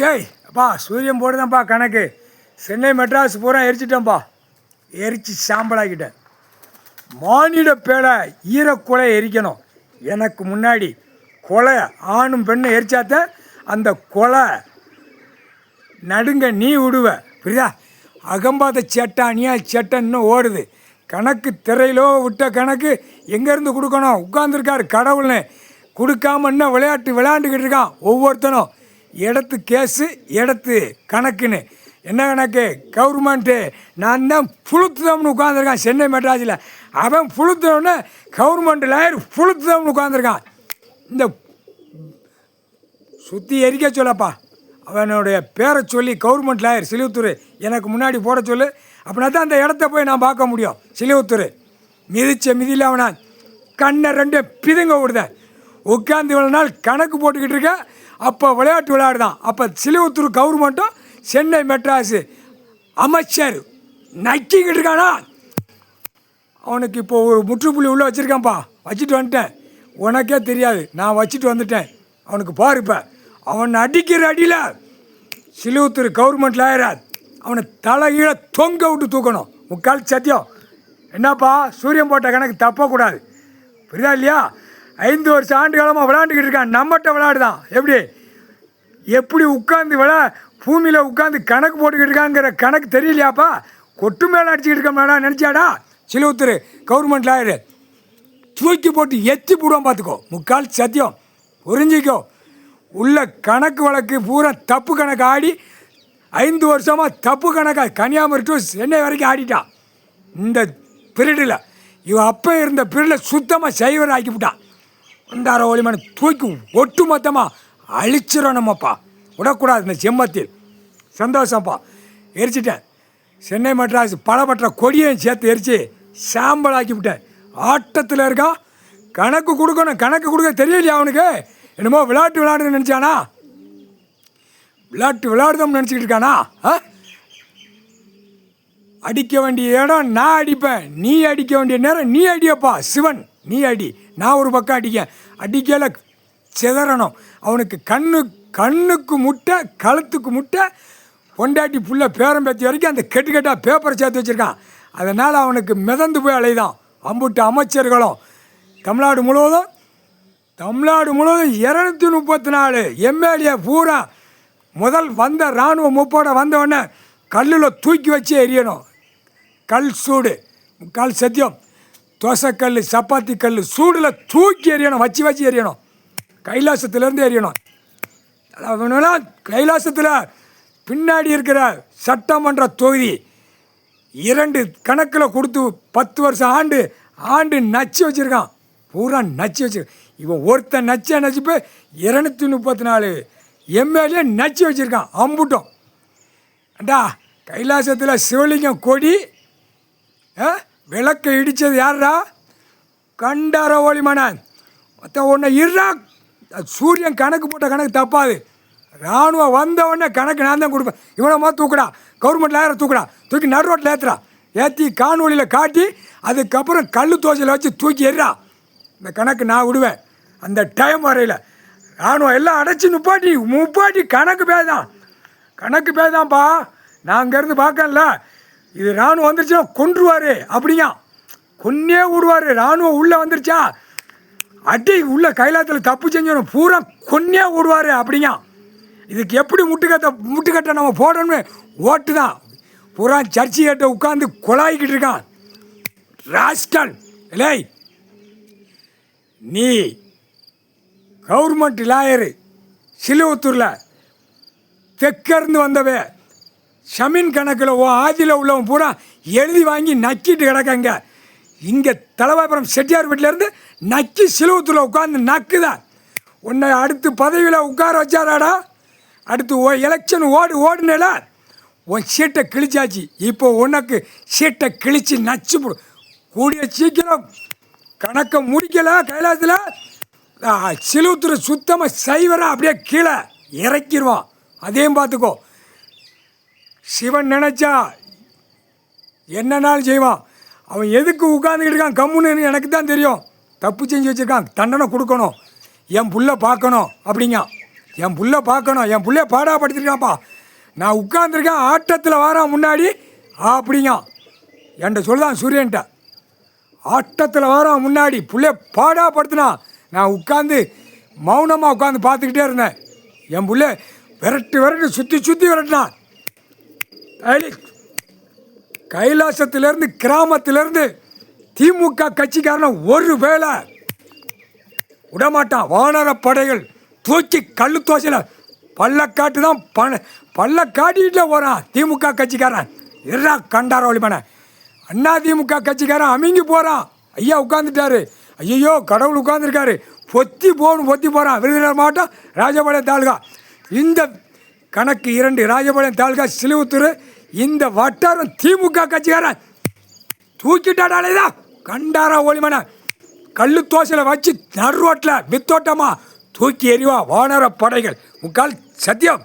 ஷேய் அப்பா சூரியன் போடுதான்ப்பா கணக்கு. சென்னை மெட்ராஸ் பூரா எரிச்சிட்டேன்ப்பா. எரிச்சு சாம்பலாக்கிட்டேன். மானிட பேலை ஈரக்குலை எரிக்கணும். எனக்கு முன்னாடி கொலை ஆணும் பெண்ணும் எரிச்சாத்தான் அந்த கொலை நடுங்க நீ விடுவ. புரியுதா? அகம்பாத சேட்டானியா சேட்டன் இன்னும் ஓடுது. கணக்கு திரையிலோ விட்ட கணக்கு எங்கேருந்து கொடுக்கணும்? உட்காந்துருக்காரு கடவுள்னு கொடுக்காம இன்னும் விளையாண்டுக்கிட்டு இருக்கான் ஒவ்வொருத்தனும். இடத்து கேஸு இடத்து கணக்குன்னு. என்ன கணக்கு? கவர்மெண்ட்டு நான் தான் புளுத்துதம்னு உட்காந்துருக்கான் சென்னை மெட்ராஸில். அவன் புளுத்துதம்னு கவர்மெண்ட் லாயர் புளுத்துதம்னு உட்காந்துருக்கான். இந்த சுற்றி எரிக்க சொல்லப்பா. அவனுடைய பேரை சொல்லி கவர்மெண்ட் லாயர் சிலுவத்தூர் எனக்கு முன்னாடி போட சொல்லு. அப்படின்னா தான் அந்த இடத்த போய் நான் பார்க்க முடியும். சிலுவத்தூர் மிதித்த மிதியில் அவனை கண்ணை ரெண்டு பிதுங்க விடுதேன். உட்காந்து இவ்வளோ நாள் கணக்கு போட்டுக்கிட்டு இருக்கேன். அப்போ விளையாட்டு விளையாடுதான். அப்போ சிலுவத்தூர் கவர்மெண்ட்டும் சென்னை மெட்ராஸு அமைச்சர் நக்கிக்கிட்டு இருக்கானா? அவனுக்கு இப்போது ஒரு முற்றுப்புள்ளி உள்ளே வச்சுருக்கான்ப்பா. வச்சுட்டு வந்துட்டேன். உனக்கே தெரியாது, நான் வச்சுட்டு வந்துட்டேன். அவனுக்கு பாரு. இப்போ அவன் அடிக்கிற அடியில் சிலுவத்தூர் கவர்மெண்ட் லாயரா அவனை தலைகீழ தொங்க விட்டு தூக்கணும். முக்கால் சத்தியம். என்னப்பா சூரியன் போட்ட கணக்கு தப்பக்கூடாது. புரியுதா இல்லையா? 5 வருஷம் ஆண்டு காலமாக விளையாண்டுக்கிட்டு இருக்கான். நம்மகிட்ட விளையாடுதான். எப்படி உட்காந்து பூமியில் உட்காந்து கணக்கு போட்டுக்கிட்டு இருக்காங்கிற கணக்கு தெரியலையாப்பா? கொட்டு மேலே அடிச்சுக்கிட்டு இருக்கோம்னா நினச்சாடா? சிலுவத்தூர் கவர்மெண்ட் லாயரு தூக்கி போட்டு எத்தி போடுவான். பார்த்துக்கோ. முக்கால் சத்தியம். புரிஞ்சிக்கோ. உள்ள கணக்கு வழக்கு பூரா தப்பு கணக்கு ஆடி 5 வருஷமாக தப்பு கணக்காக கன்னியாகுமரி டு சென்னை வரைக்கும் ஆடிட்டான். இந்த பீரியடில் இவன் அப்போ இருந்த பீரியடில் சுத்தமாக சைவர் ஆக்கிவிட்டான். ஒன்றார ஒளிமனை தூக்கி ஒட்டு மொத்தமாக அழிச்சிடணுமப்பா. விடக்கூடாது. இந்த செம்மத்தில் சந்தோஷம்ப்பா. எரிச்சிட்டேன். சென்னை மெட்ராஸ் பலப்பட்ட கொடியையும் சேர்த்து எரித்து சாம்பலாக்கி விட்டேன். ஆட்டத்தில் இருக்கான். கணக்கு கொடுக்கணும். கணக்கு கொடுக்க தெரியலையா அவனுக்கு? என்னமோ விளையாட்டு விளையாடுன்னு நினச்சானா? விளையாட்டு விளையாடுதோம்னு நினச்சிக்கிட்டு இருக்கானா? அடிக்க வேண்டிய இடம் நான் அடிப்பேன். நீ அடிக்க வேண்டிய நேரம் நீ அடியப்பா. சிவன் நீ அடி, நான் ஒரு பக்கம் அடிக்கல சிதறணும். அவனுக்கு கண்ணுக்கு முட்டை, கழுத்துக்கு முட்டை, பொண்டாட்டி புள்ள பேரம்பேத்தி வரைக்கும் அந்த கெட்டாக பேப்பரை சேர்த்து வச்சுருக்கான். அதனால் அவனுக்கு மிதந்து போய் அலைதான். அம்புட்டு அமைச்சர்களும் தமிழ்நாடு முழுவதும் 234 எம்எல்ஏ பூரா முதல் வந்த இராணுவ முப்போட வந்தவொடனே கல்லில் தூக்கி வச்சு எரியணும். கல் சூடு முக்கால் சத்தியம். தோசைக்கல் சப்பாத்தி கல் சூடில் தூக்கி எரியணும். வச்சு எரியணும். கைலாசத்துலேருந்து எரியணும். கைலாசத்தில் பின்னாடி இருக்கிற சட்டமன்ற தொகுதி 2 கணக்கில் கொடுத்து 10 வருஷம் ஆண்டு நச்சு வச்சுருக்கான். பூரா நச்சு வச்சுருக்கான். இவன் ஒருத்தன் நச்சு போய் 234 எம்எல்ஏ நச்சு வச்சுருக்கான். அம்புட்டோம் அண்டா. கைலாசத்தில் சிவலிங்கம் கொடி விளக்கை இடித்தது யாரா? கண்டார ஒளிமனன். மற்ற ஒன்று இருறா. சூரியன் கணக்கு போட்ட கணக்கு தப்பாது. இராணுவம் வந்தவொடனே கணக்கு நான் தான் கொடுப்பேன். இவனை தூக்குடா. கவர்மெண்ட் லாயரை தூக்குடா. தூக்கி நடு ரோட்டில் ஏற்றி காணொலியில் காட்டி அதுக்கப்புறம் கல் தோசையில் வச்சு தூக்கி எறா. இந்த கணக்கு நான் விடுவேன். அந்த டைம் வரையில் இராணுவம் எல்லாம் அடைச்சி முப்பாட்டி கணக்கு பேதான்ப்பா. நான் அங்கேருந்து பார்க்கல. இது இராணுவம் வந்துருச்சுன்னா கொன்றுவார். அப்படியா? கொன்னே விடுவார். இராணுவம் உள்ளே வந்துருச்சா அடி உள்ள கைலாத்தில் தப்பு செஞ்சவனும் பூரா கொன்னே விடுவார். அப்படியா? இதுக்கு எப்படி முட்டுக்கட்டை நம்ம போடணும்னு ஓட்டு தான். பூரா சர்ச்சி கிட்ட உட்காந்து கொலாய்கிட்டு இருக்கான். ராஸ்கல். இல்லை, நீ கவர்மெண்ட் லாயரு சிலுவத்தூரில் தெற்கருந்து வந்தவே ஷமீன் கணக்கில் ஆதியில் உள்ளவன் பூரா எழுதி வாங்கி நக்கிட்டு கிடக்கங்க. இங்கே தலைவாபுரம் செட்டியார் வீட்டிலேருந்து நக்கி சிலுவத்தூரில் உட்காந்து நக்குதான். உன்னை அடுத்து பதவியில் உட்கார வச்சாராடா? அடுத்து எலெக்ஷன் ஓடுனல உன் சீட்டை கிழிச்சாச்சு. இப்போ உனக்கு சீட்டை கிழிச்சு நச்சு போடும். கூடிய சீக்கிரம் கணக்கை முடிக்கலை. கைலாசத்தில் சிலுவத்தூர் சுத்தமாக சைவராக அப்படியே கீழே இறக்கிடுவான். அதையும் பார்த்துக்கோ. சிவன் நினச்சா என்னன்னாலும் செய்வான். அவன் எதுக்கு உட்காந்துக்கிட்டு இருக்கான் கம்முன்னு எனக்கு தான் தெரியும். தப்பு செஞ்சு வச்சுருக்கான். தண்டனை கொடுக்கணும். என் புள்ள பார்க்கணும் அப்படிங்க. என் புள்ள பார்க்கணும், என் புள்ளைய பாடாப்படுத்திருக்கான்ப்பா. நான் உட்காந்துருக்கேன், ஆட்டத்தில் வாரான் முன்னாடி அப்படிங்க என்கிட்ட சொல்லுதான் சூரியன்ட்ட. ஆட்டத்தில் வாரான் முன்னாடி புள்ளைய பாடாப்படுத்தினான். நான் உட்காந்து மௌனமாக உட்காந்து பார்த்துக்கிட்டே இருந்தேன். என் புள்ள விரட்டு சுற்றி விரட்டினான். கைலாசத்திலேருந்து கிராமத்திலேருந்து திமுக கட்சிக்காரனை ஒரு வேளை விடமாட்டான். வானர படைகள் தூக்கி கல்லு தோசையில் பள்ளக்காட்டு தான் பள்ளக்காட்டிகிட்டே போகிறான் திமுக கட்சிக்காரன். எறா கண்டார ஒளிமனை அண்ணா திமுக கட்சிக்காரன் அமிங்கி போகிறான். ஐயா உட்காந்துட்டாரு. ஐயோ கடவுள் உட்காந்துருக்காரு. பொத்தி போகிறான். விருதுநகர் மாவட்டம் ராஜபாளையம் தாலுகா. இந்த கணக்கு 2 ராஜபாளையம் தாலுகா சிலுவத்தூர். இந்த வட்டாரம் திமுக கட்சிக்காரன் தூக்கிட்டாடாலேதான் கண்டாரா ஒளிமனை கல்லு தோசையில் வச்சு நடு ரோட்டில் வித்தோட்டமாக தூக்கி எறிவா வானர படைகள். முக்கால் சத்தியம்.